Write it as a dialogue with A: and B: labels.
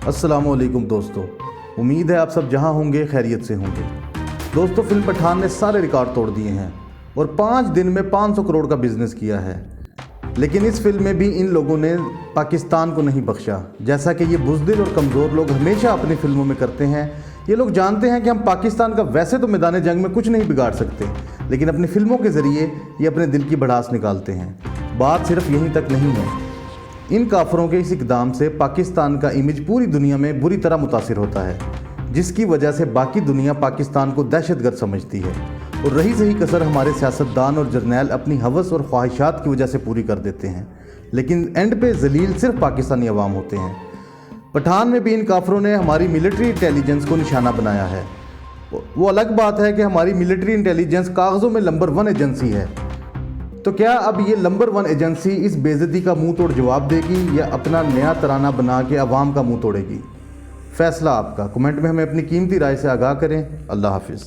A: السلام علیکم دوستو، امید ہے آپ سب جہاں ہوں گے خیریت سے ہوں گے۔ دوستو، فلم پٹھان نے سارے ریکارڈ توڑ دیے ہیں اور 5 دن میں 500 کروڑ کا بزنس کیا ہے، لیکن اس فلم میں بھی ان لوگوں نے پاکستان کو نہیں بخشا، جیسا کہ یہ بزدل اور کمزور لوگ ہمیشہ اپنی فلموں میں کرتے ہیں۔ یہ لوگ جانتے ہیں کہ ہم پاکستان کا ویسے تو میدان جنگ میں کچھ نہیں بگاڑ سکتے، لیکن اپنی فلموں کے ذریعے یہ اپنے دل کی بھڑاس نکالتے ہیں۔ بات صرف یہیں تک نہیں ہے، ان کافروں کے اس اقدام سے پاکستان کا امیج پوری دنیا میں بری طرح متاثر ہوتا ہے، جس کی وجہ سے باقی دنیا پاکستان کو دہشت گرد سمجھتی ہے، اور رہی صحیح کسر ہمارے سیاستدان اور جرنیل اپنی ہوس اور خواہشات کی وجہ سے پوری کر دیتے ہیں، لیکن اینڈ پہ ذلیل صرف پاکستانی عوام ہوتے ہیں۔ پٹھان میں بھی ان کافروں نے ہماری ملٹری انٹیلیجنس کو نشانہ بنایا ہے۔ وہ الگ بات ہے کہ ہماری ملٹری انٹیلیجنس کاغذوں میں نمبر 1 ایجنسی ہے، تو کیا اب یہ نمبر 1 ایجنسی اس بے عزتی کا منہ توڑ جواب دے گی یا اپنا نیا ترانہ بنا کے عوام کا منہ توڑے گی؟ فیصلہ آپ کا۔ کمنٹ میں ہمیں اپنی قیمتی رائے سے آگاہ کریں۔ اللہ حافظ۔